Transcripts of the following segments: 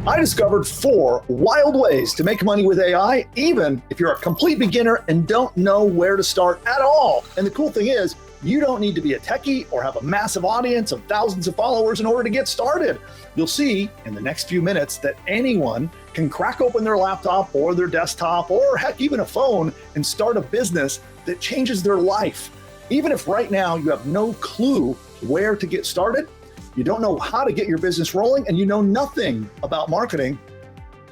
I discovered 4 wild ways to make money with AI, even if you're a complete beginner and don't know where to start at all. And the cool thing is, you don't need to be a techie or have a massive audience of thousands of followers in order to get started. You'll see in the next few minutes that anyone can crack open their laptop or their desktop or heck, even a phone and start a business that changes their life. Even if right now you have no clue where to get started, you don't know how to get your business rolling, and you know nothing about marketing,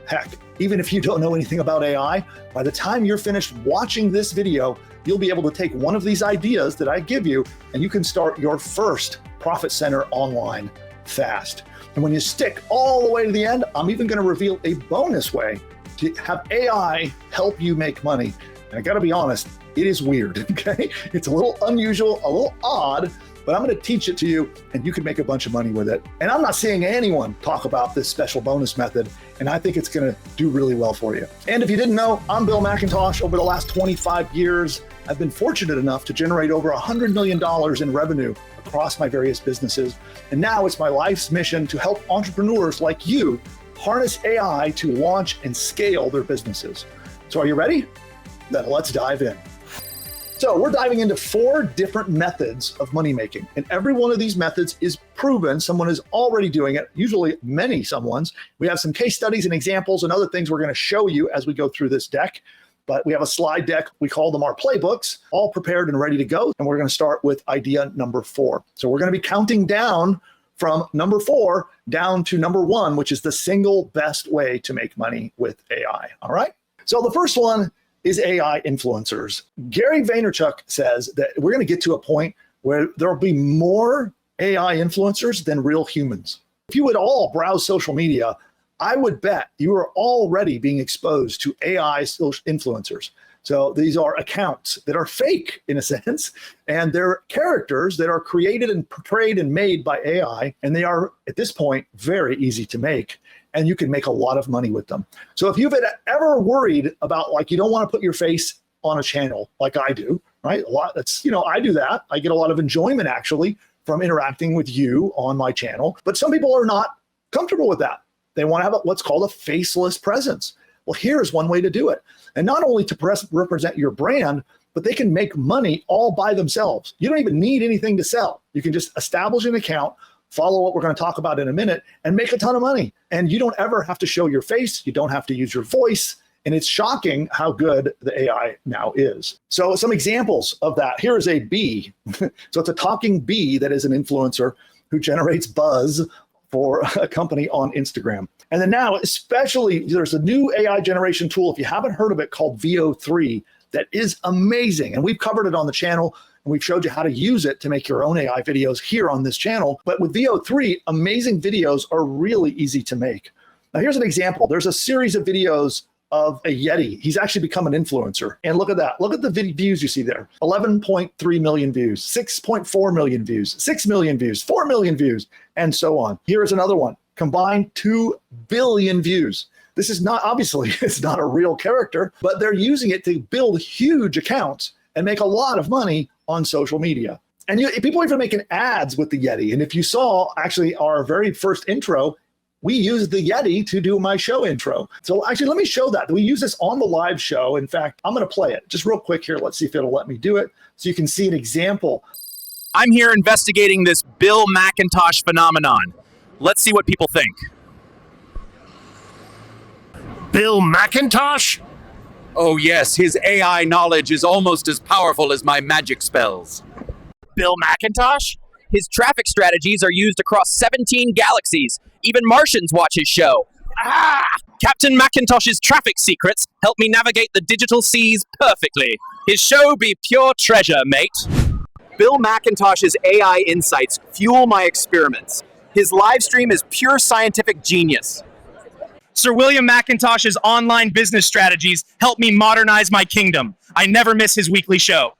heck, even if you don't know anything about AI, by the time you're finished watching this video, you'll be able to take one of these ideas that I give you, and you can start your first profit center online fast. And when you stick all the way to the end, I'm even going to reveal a bonus way to have AI help you make money. And I got to be honest, it is weird, okay? It's a little unusual, a little odd, but I'm going to teach it to you and you can make a bunch of money with it. And I'm not seeing anyone talk about this special bonus method, and I think it's going to do really well for you. And if you didn't know, I'm Bill Mcintosh. Over the last 25 years, I've been fortunate enough to generate over $100 million in revenue across my various businesses. And now it's my life's mission to help entrepreneurs like you harness AI to launch and scale their businesses. So are you ready? Then let's dive in. So we're diving into 4 different methods of money making, and every one of these methods is proven. Someone is already doing it, usually many someone's. We have some case studies and examples and other things we're going to show you as we go through this deck. But we have a slide deck. We call them our playbooks, all prepared and ready to go. And we're going to start with idea number 4. So we're going to be counting down from number 4 down to number 1, which is the single best way to make money with AI. All right. So the first one is AI influencers. Gary Vaynerchuk says that we're going to get to a point where there will be more AI influencers than real humans. If you would all browse social media, I would bet you are already being exposed to AI influencers. So these are accounts that are fake in a sense, and they're characters that are created and portrayed and made by AI. And they are, at this point, very easy to make. And you can make a lot of money with them. So if you've ever worried about, like, you don't want to put your face on a channel like I do, right? I do that. I get a lot of enjoyment actually from interacting with you on my channel. But some people are not comfortable with that. They want to have what's called a faceless presence. Well, here's one way to do it. And not only to represent your brand, but they can make money all by themselves. You don't even need anything to sell. You can just establish an account, follow what we're going to talk about in a minute, and make a ton of money. And you don't ever have to show your face. You don't have to use your voice. And it's shocking how good the AI now is. So some examples of that. Here is a bee. So it's a talking bee that is an influencer who generates buzz for a company on Instagram. And then now, especially, there's a new AI generation tool, if you haven't heard of it, called VO3, that is amazing. And we've covered it on the channel. And we've showed you how to use it to make your own AI videos here on this channel. But with VO3, amazing videos are really easy to make. Now, here's an example. There's a series of videos of a Yeti. He's actually become an influencer. And look at that. Look at the views you see there. 11.3 million views, 6.4 million views, 6 million views, 4 million views, and so on. Here is another one. Combined 2 billion views. This is not, obviously, it's not a real character, but they're using it to build huge accounts and make a lot of money on social media. And people are even making ads with the Yeti. And if you saw actually our very first intro, we used the Yeti to do my show intro. So actually, let me show that. We use this on the live show. In fact, I'm going to play it just real quick here. Let's see if it'll let me do it so you can see an example. I'm here investigating this Bill Mcintosh phenomenon. Let's see what people think. Bill Mcintosh? Oh yes, his AI knowledge is almost as powerful as my magic spells. Bill Mcintosh? His traffic strategies are used across 17 galaxies. Even Martians watch his show. Ah! Captain Mcintosh's traffic secrets help me navigate the digital seas perfectly. His show be pure treasure, mate. Bill Mcintosh's AI insights fuel my experiments. His live stream is pure scientific genius. Sir William Mcintosh's online business strategies help me modernize my kingdom. I never miss his weekly show.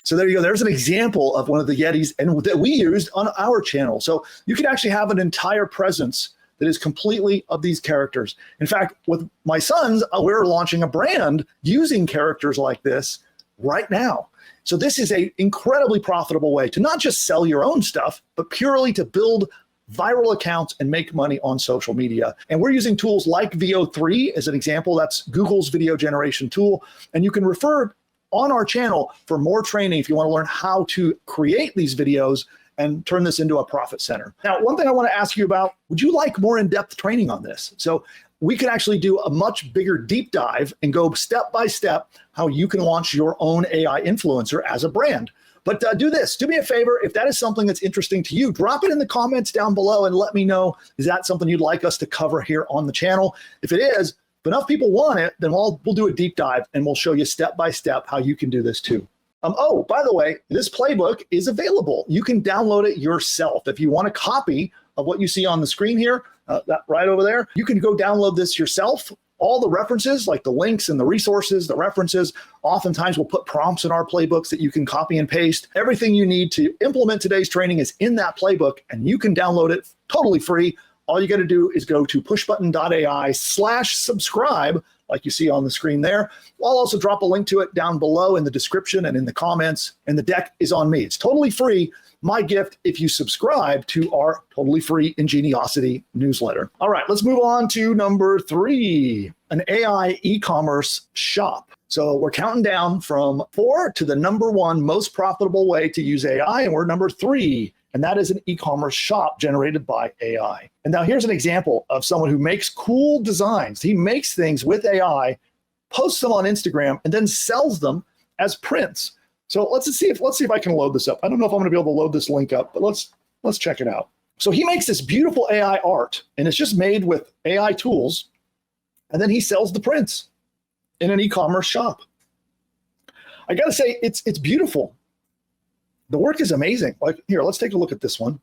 So there you go. There's an example of one of the Yetis and that we used on our channel. So you can actually have an entire presence that is completely of these characters. In fact, with my sons, we're launching a brand using characters like this right now. So this is an incredibly profitable way to not just sell your own stuff, but purely to build viral accounts and make money on social media. And we're using tools like VO3 as an example. That's Google's video generation tool. And you can refer on our channel for more training if you want to learn how to create these videos and turn this into a profit center. Now, one thing I want to ask you about, would you like more in-depth training on this? So we could actually do a much bigger deep dive and go step by step how you can launch your own AI influencer as a brand. But do this, do me a favor, if that is something that's interesting to you, drop it in the comments down below and let me know, is that something you'd like us to cover here on the channel? If it is, if enough people want it, then we'll do a deep dive and we'll show you step by step how you can do this too. Oh, by the way, this playbook is available. You can download it yourself. If you want a copy of what you see on the screen here, that right over there, you can go download this yourself. All the references, like the links and the resources, the references, oftentimes we'll put prompts in our playbooks that you can copy and paste. Everything you need to implement today's training is in that playbook, and you can download it totally free. All you got to do is go to pushbutton.ai/subscribe, like you see on the screen there. I'll also drop a link to it down below in the description and in the comments, and the deck is on me. It's totally free. My gift if you subscribe to our totally free Ingeniosity newsletter. All right, let's move on to number 3, an AI e-commerce shop. So we're counting down from 4 to the number 1 most profitable way to use AI, and we're number 3, and that is an e-commerce shop generated by AI. And now here's an example of someone who makes cool designs. He makes things with AI, posts them on Instagram, and then sells them as prints. So let's see if I can load this up. I don't know if I'm going to be able to load this link up, but let's check it out. So he makes this beautiful AI art, and it's just made with AI tools, and then he sells the prints in an e-commerce shop. I got to say, it's beautiful. The work is amazing. Like here, let's take a look at this one.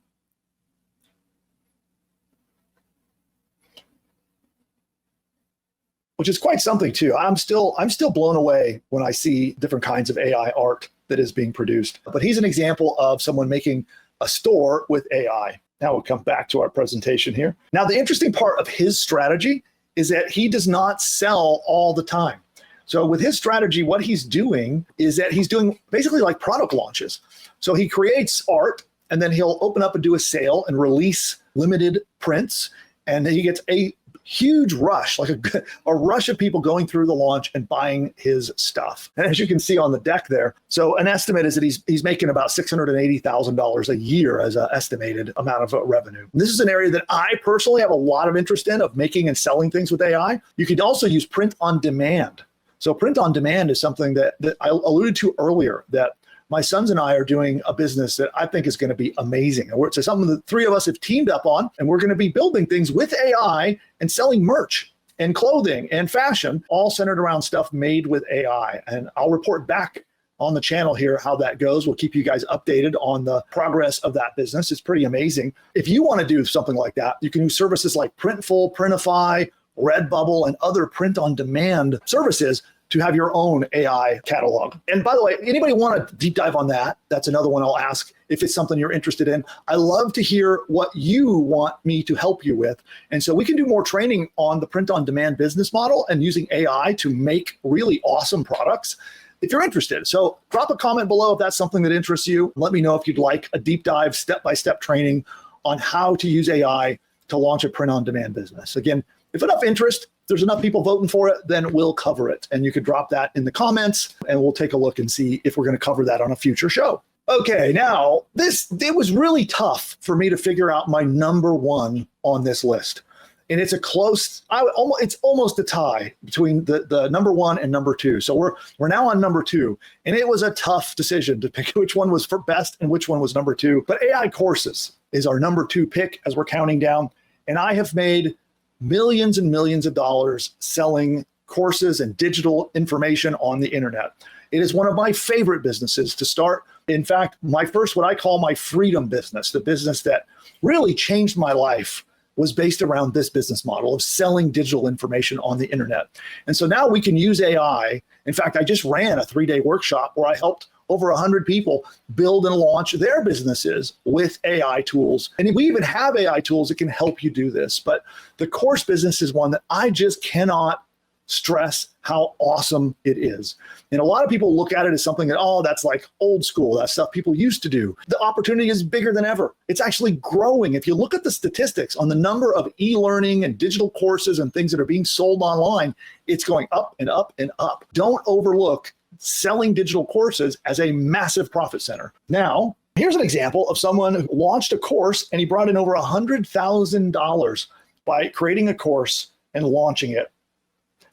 Which is quite something too. I'm still blown away when I see different kinds of AI art that is being produced. But he's an example of someone making a store with AI. Now we'll come back to our presentation here. Now, the interesting part of his strategy is that he does not sell all the time. So with his strategy, what he's doing is that he's doing basically like product launches. So he creates art, and then he'll open up and do a sale and release limited prints. And then he gets a huge rush, like a rush of people going through the launch and buying his stuff. And as you can see on the deck there, so an estimate is that he's making about $680,000 a year as an estimated amount of revenue. And this is an area that I personally have a lot of interest in, of making and selling things with AI. You could also use print on demand. So print on demand is something that I alluded to earlier, that my sons and I are doing a business that I think is going to be amazing. And it's something the 3 of us have teamed up on, and we're going to be building things with AI and selling merch and clothing and fashion, all centered around stuff made with AI. And I'll report back on the channel here how that goes. We'll keep you guys updated on the progress of that business. It's pretty amazing. If you want to do something like that, you can use services like Printful, Printify, Redbubble, and other print-on-demand services to have your own AI catalog. And by the way, anybody want to deep dive on that? That's another one I'll ask if it's something you're interested in. I love to hear what you want me to help you with. And so we can do more training on the print-on-demand business model and using AI to make really awesome products if you're interested. So drop a comment below if that's something that interests you. Let me know if you'd like a deep dive, step-by-step training on how to use AI to launch a print-on-demand business. Again, if enough interest, there's enough people voting for it, then we'll cover it. And you could drop that in the comments, and we'll take a look and see if we're going to cover that on a future show. Okay, now it was really tough for me to figure out my number 1 on this list. And it's it's almost a tie between the number 1 and number 2. So we're now on number 2. And it was a tough decision to pick which one was for best and which one was number 2. But AI courses is our number 2 pick as we're counting down. And I have made millions and millions of dollars selling courses and digital information on the internet. It is one of my favorite businesses to start. In fact, my first, what I call my freedom business, the business that really changed my life, was based around this business model of selling digital information on the internet. And so now we can use AI. In fact, I just ran a 3-day workshop where I helped over 100 people build and launch their businesses with AI tools. And we even have AI tools that can help you do this. But the course business is one that I just cannot stress how awesome it is. And a lot of people look at it as something that, oh, that's like old school. That's stuff people used to do. The opportunity is bigger than ever. It's actually growing. If you look at the statistics on the number of e-learning and digital courses and things that are being sold online, it's going up and up and up. Don't overlook selling digital courses as a massive profit center. Now, here's an example of someone who launched a course and he brought in over $100,000 by creating a course and launching it.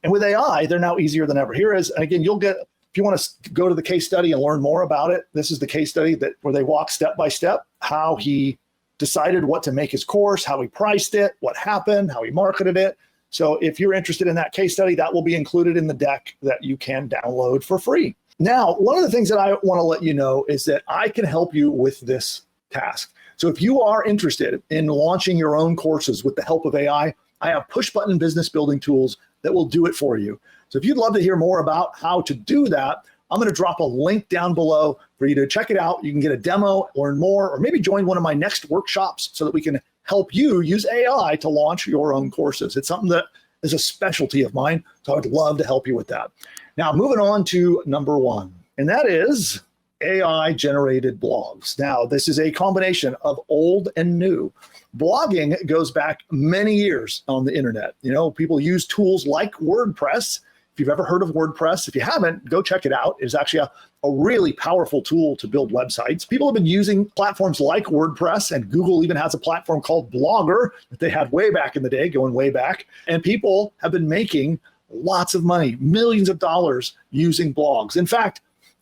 And with AI, they're now easier than ever. Here is, and again, you'll get, if you want to go to the case study and learn more about it, this is the case study where they walk step by step, how he decided what to make his course, how he priced it, what happened, how he marketed it. So if you're interested in that case study, that will be included in the deck that you can download for free. Now, one of the things that I want to let you know is that I can help you with this task. So if you are interested in launching your own courses with the help of AI, I have push button business building tools that will do it for you. So if you'd love to hear more about how to do that, I'm going to drop a link down below for you to check it out. You can get a demo, learn more, or maybe join one of my next workshops so that we can help you use AI to launch your own courses. It's something that is a specialty of mine, so I would love to help you with that. Now, moving on to number one, and that is AI-generated blogs. Now, this is a combination of old and new. Blogging goes back many years on the internet. You know, people use tools like WordPress. If you've ever heard of WordPress, if you haven't, go check it out. It's actually a really powerful tool to build websites. People have been using platforms like WordPress, and Google even has a platform called Blogger that they had way back in the day, going way back. And people have been making lots of money, millions of dollars using blogs. In fact,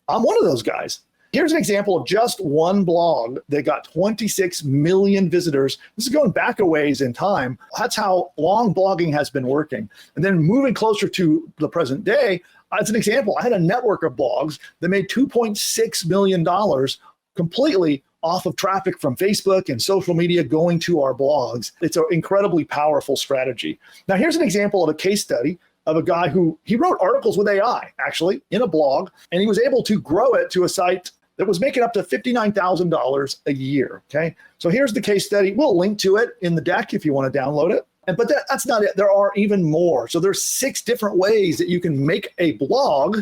I'm one of those guys. Here's an example of just one blog that got 26 million visitors. This is going back a ways in time. That's how long blogging has been working. And then moving closer to the present day, as an example, I had a network of blogs that made $2.6 million completely off of traffic from Facebook and social media going to our blogs. It's an incredibly powerful strategy. Now, here's an example of a case study of a guy who he wrote articles with AI, actually, in a blog, and he was able to grow it to a site that was making up to $59,000 a year, okay? So here's the case study. We'll link to it in the deck if you want to download it. But that's not it. There are even more. So there's 6 different ways that you can make a blog,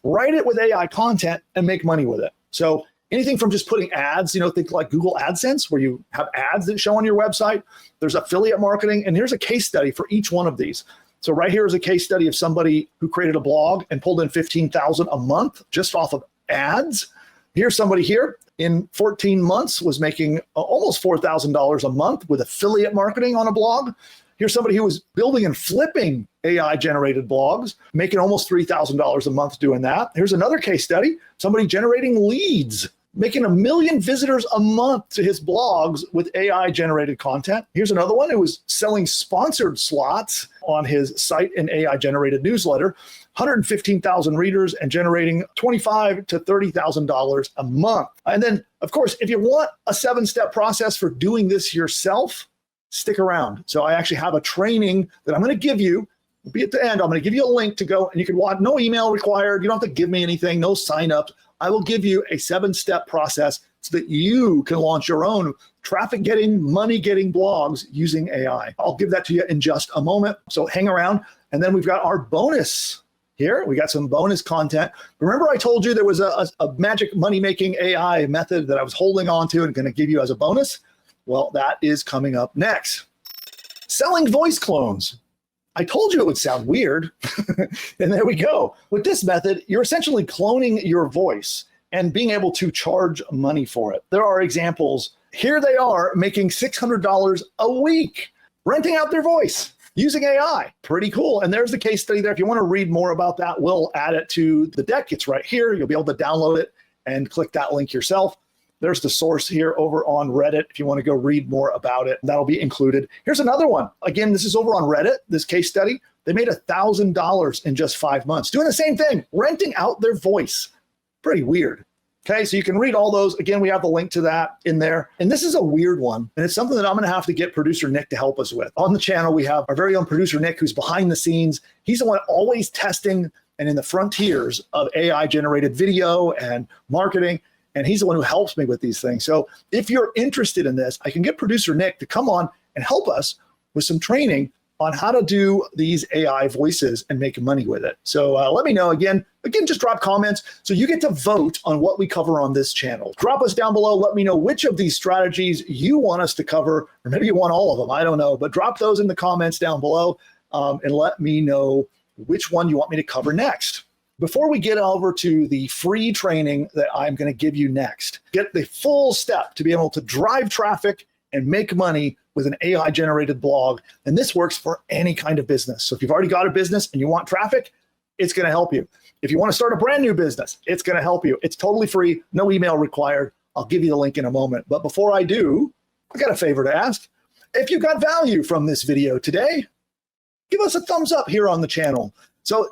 write it with AI content, and make money with it. So anything from just putting ads, you know, think like Google AdSense, where you have ads that show on your website. There's affiliate marketing, and here's a case study for each one of these. So right here is a case study of somebody who created a blog and pulled in $15,000 a month just off of ads. Here's somebody here in 14 months was making almost $4,000 a month with affiliate marketing on a blog. Here's somebody who was building and flipping AI-generated blogs, making almost $3,000 a month doing that. Here's another case study, somebody generating leads, making 1 million visitors a month to his blogs with AI-generated content. Here's another one who was selling sponsored slots on his site and AI-generated newsletter, 115,000 readers and generating $25,000 to $30,000 a month. And then, of course, if you want a 7-step process for doing this yourself, stick around. So I actually have a training that I'm going to give you. It'll be at the end. I'm going to give you a link to go, and you can watch. No email required. You don't have to give me anything. No sign up. I will give you a 7-step process so that you can launch your own traffic getting, money getting blogs using AI. I'll give that to you in just a moment. So hang around. And then we've got our bonus here. We got some bonus content. Remember I told you there was a magic money-making AI method that I was holding on to and going to give you as a bonus? Well, that is coming up next. Selling voice clones. I told you it would sound weird. And there we go. With this method, you're essentially cloning your voice and being able to charge money for it. There are examples. Here they are making $600 a week, renting out their voice using AI. Pretty cool. And there's the case study there. If you want to read more about that, we'll add it to the deck. It's right here. You'll be able to download it and click that link yourself. There's the source here over on Reddit. If you want to go read more about it, that'll be included. Here's another one. Again, this is over on Reddit, this case study. They made $1,000 in just 5 months, doing the same thing, renting out their voice. Pretty weird. Okay, so you can read all those. Again, we have the link to that in there. And this is a weird one. And it's something that I'm going to have to get producer Nick to help us with. On the channel, we have our very own producer Nick, who's behind the scenes. He's the one always testing and in the frontiers of AI-generated video and marketing. And he's the one who helps me with these things. So if you're interested in this, I can get producer Nick to come on and help us with some training on how to do these AI voices and make money with it. So let me know. Again, just drop comments so you get to vote on what we cover on this channel. Drop us down below. Let me know which of these strategies you want us to cover, or maybe you want all of them. I don't know, but drop those in the comments down below and let me know which one you want me to cover next. Before we get over to the free training that I'm going to give you next, get the full step to be able to drive traffic and make money with an AI generated blog. And this works for any kind of business. So if you've already got a business and you want traffic, it's going to help you. If you want to start a brand new business, it's going to help you. It's totally free, no email required. I'll give you the link in a moment. But before I do, I got a favor to ask. If you got value from this video today, give us a thumbs up here on the channel. So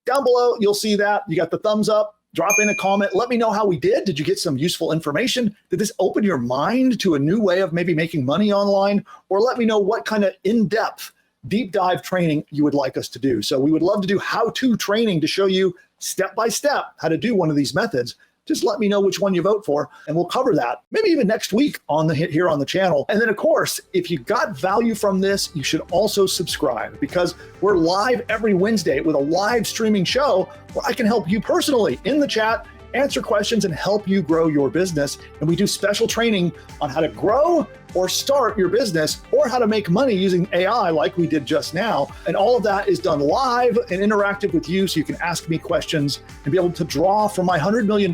down below, you'll see that. You got the thumbs up. Drop in a comment. Let me know how we did. Did you get some useful information? Did this open your mind to a new way of maybe making money online? Or let me know what kind of in-depth, deep dive training you would like us to do. So we would love to do how-to training to show you step-by-step how to do one of these methods. Just let me know which one you vote for, and we'll cover that maybe even next week on here on the channel. And then, of course, if you got value from this, you should also subscribe, because we're live every Wednesday with a live streaming show where I can help you personally in the chat, answer questions, and help you grow your business. And we do special training on how to grow or start your business, or how to make money using AI like we did just now. And all of that is done live and interactive with you, so you can ask me questions and be able to draw from my $100 million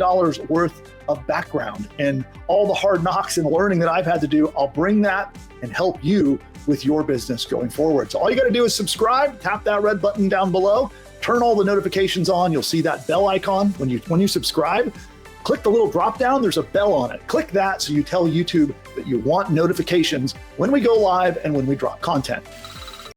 worth of background and all the hard knocks and learning that I've had to do. I'll bring that and help you with your business going forward. So all you got to do is subscribe, tap that red button down below, turn all the notifications on. You'll see that bell icon when you subscribe. Click the little drop down, there's a bell on it. Click that so you tell YouTube that you want notifications when we go live and when we drop content.